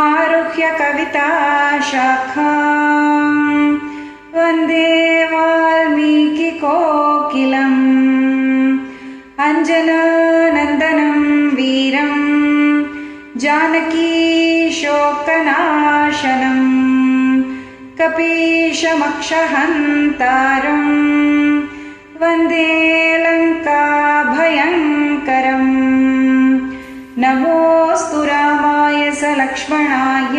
आरुह्य कविता शाखां वन्दे वाल्मीकिकोकिलम् अञ्जनानन्दनं वीरं जानकी शोकनाशनं कपीशमक्षहन्तारं वन्दे लङ्काभयङ्करम् नमोऽस्तु रामाय स लक्ष्मणाय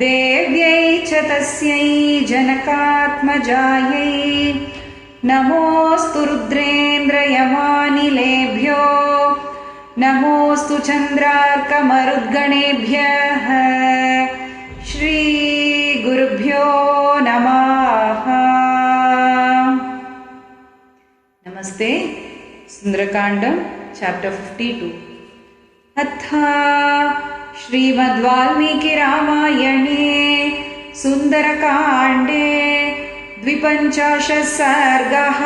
देव्यै च तस्यै जनकात्मजायै नमोऽस्तु रुद्रेन्द्रयमानिलेभ्यो नमोऽस्तु चन्द्रार्कमरुद्गणेभ्यः श्रीगुरुभ्यो नमः। नमस्ते। सुन्दरकाण्डं चाप्टर् 52 अथ श्रीमद्वाल्मीकिरामायणे सुन्दरकाण्डे 52 सर्गः।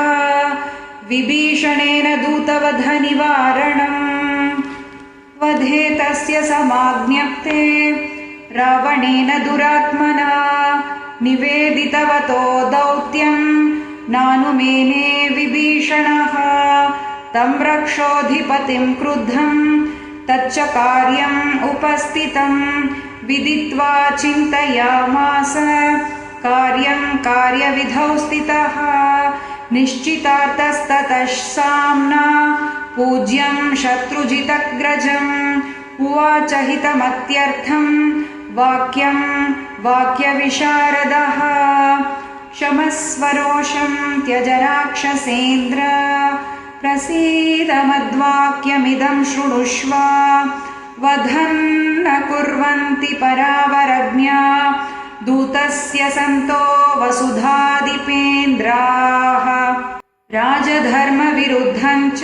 विभीषणेन दूतवधनिवारणम्। वधे तस्य समाज्ञप्ते रावणेन दुरात्मना निवेदितवतो दौत्यं नानुमेने विभीषणः तं रक्षोऽधिपतिं क्रुद्धं तच्च कार्यम् उपस्थितं विदित्वा चिन्तयामास कार्यं कार्यविधौ स्थितः निश्चितार्थस्ततः साम्ना पूज्यं शत्रुजितग्रजम् उवाच हितमत्यर्थं वाक्यं वाक्यविशारदः क्षमस्वरोषं त्यज राक्षसेन्द्र प्रसीद मद्वाक्यमिदं शृणुष्व वधं न कुर्वन्ति परावरज्ञा दूतस्य सन्तो वसुधादिपेन्द्राः राजधर्मविरुद्धं च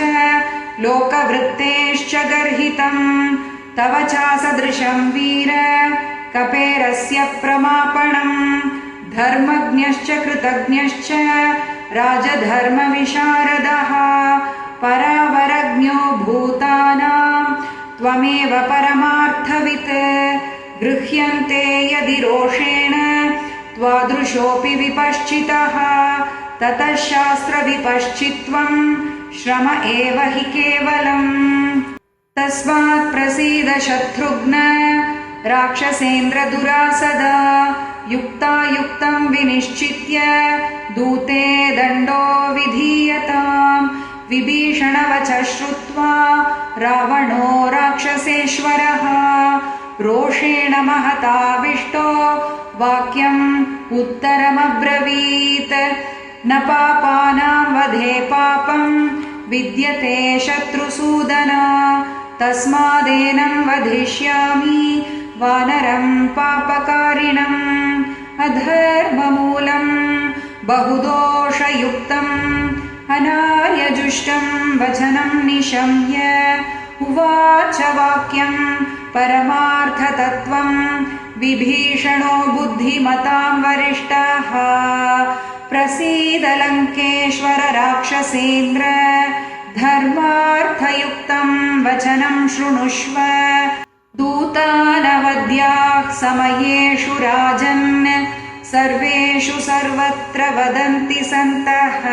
लोकवृत्तेश्च गर्हितं तव चासदृशं वीर कपेरस्य प्रमापणम् धर्मज्ञश्च कृतज्ञश्च राजधर्मविशारदः परावरज्ञो भूतानां त्वमेव परमार्थवित् गृह्यन्ते यदि रोषेण त्वादृशोऽपि विपश्चितः ततः शास्त्रविपश्चित्वं श्रम एव हि केवलम् तस्मात् प्रसीद शत्रुघ्न राक्षसेन्द्र दुरासदा युक्तायुक्तं विनिश्चित्य दूते दण्डो विधीयताम् विभीषणवचः श्रुत्वा रावणो राक्षसेश्वरः रोषेण महताविष्टो वाक्यम् उत्तरमब्रवीत् न पापानां वधे पापं विद्यते शत्रुसूदन तस्मादेनं वधिष्यामि वानरं पापकारिणम् अधर्ममूलं बहुदोषयुक्तम् अनार्यजुष्टं वचनं निशम्य उवाच वाक्यं परमार्थतत्त्वं विभीषणो बुद्धिमतां वरिष्ठः प्रसीद लङ्केश्वर राक्षसेन्द्र धर्मार्थयुक्तं वचनं शृणुष्व दूतानवद्याः समयेषु राजन् सर्वेषु सर्वत्र वदन्ति सन्तः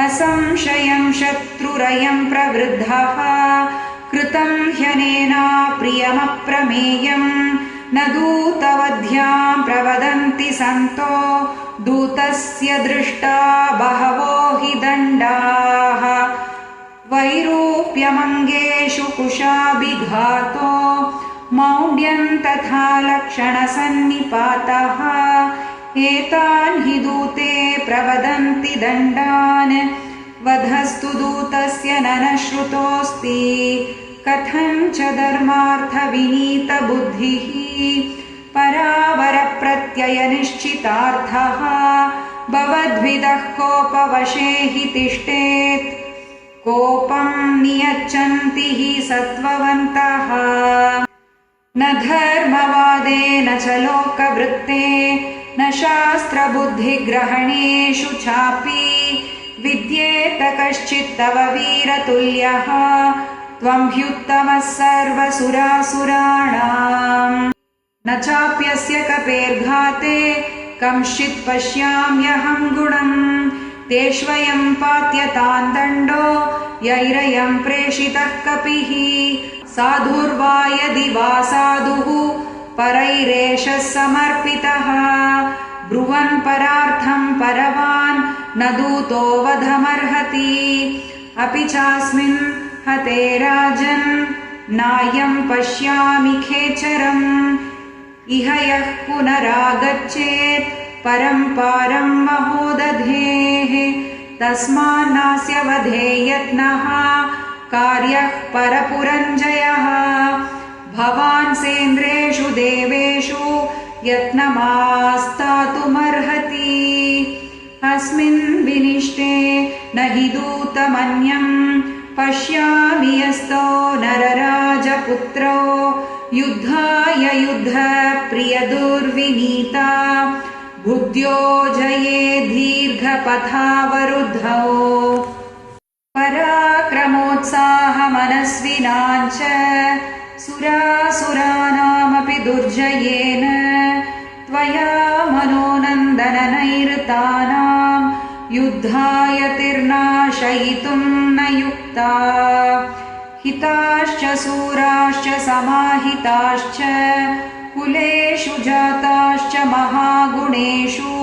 असंशयं शत्रुरयं प्रवृद्धः कृतं ह्यनेना प्रियमप्रमेयं न दूतवध्यां प्रवदन्ति सन्तो दूतस्य दृष्टा बहवो हि दण्डाः वैरूप्यमङ्गेषु कुशाभिघातो मौढ्यं तथा लक्षणसन्निपातः एतान् हि दूते प्रवदन्ति दण्डान् वधस्तु दूतस्य न श्रुतोऽस्ति कथञ्च धर्मार्थविनीतबुद्धिः परावरप्रत्ययनिश्चितार्थः भवद्विदः कोपवशे हि तिष्ठेत् कोपं नियच्छन्ति हि सत्त्ववन्तः न धर्मवादेन च लोकवृत्ते न शास्त्रबुद्धिग्रहणेषु चापि विद्येत कश्चित् तव वीरतुल्यः त्वं ह्युत्तमः सर्वसुरासुराणाम् न चाप्यस्य कपेर्घाते कंश्चित् पश्याम्यहं गुणम् तेष्वयं पात्यतान् दण्डो यैरयं प्रेषितः कपिः साधुर्वा यदि वा साधुः परैरेषः समर्पितः ब्रुवन् परार्थं परवान् न दूतो वधमर्हति अपि चास्मिन् हते राजन् नायं पश्यामि खेचरम् इह यः पुनरागच्छेत् परं पारं महोदधेः तस्मान्नास्य वधे यत्नः कार्यः परपुरञ्जयः भवान् सेन्द्रेषु देवेषु यत्नमास्तातुमर्हति अस्मिन् विनिष्टे न हि दूतमन्यं पश्यामि यस्तो नरराजपुत्रो युद्धाय युद्धप्रियदुर्विनीता बुद्ध्यो जये दीर्घपथावरुद्धौ पराक्रमोत्साहमनस्विनाञ्च सुरासुराणामपि दुर्जयेन त्वया मनोनन्दननैरृतानां युद्धाय तिर्नाशयितुं न युक्ता हिताश्च सूराश्च समाहिताश्च कुलेषु जाताश्च महागुणेषु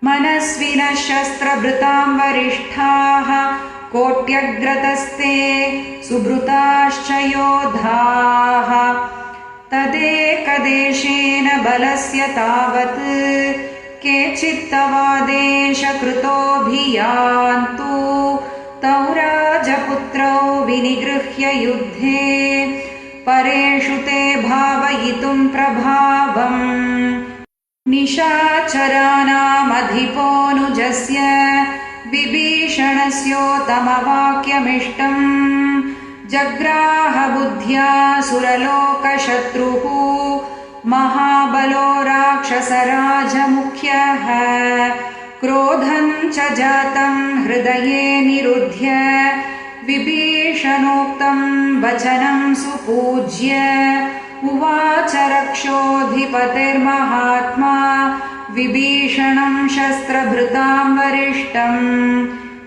मनस्विनः शस्त्रभृतां वरिष्ठाः कोट्यग्रतस्ते सुभृताश्च योधाः तदेकदेशेन बलस्य तावत् केचित्तवादेशकृतोऽभियान्तु तौ राजपुत्रौ विनिगृह्य युद्धे परेषु ते भावयितुं प्रभावम् निशाचराणामधिपोऽनुजस्य विभीषणस्योत्तमवाक्यमिष्टम् जग्राह बुद्ध्या सुरलोकशत्रुः महाबलो राक्षसराजमुख्यः क्रोधं च जातं हृदये निरुध्य विभीषणोक्तं वचनं सुपूज्य उवाच रक्षोऽधिपतिर्महात्मा विभीषणं शस्त्रभृतां वरिष्ठम्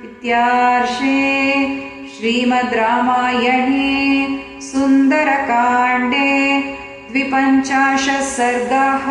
इत्यार्षे श्रीमद् रामायणे सुन्दरकाण्डे 25 सर्गः।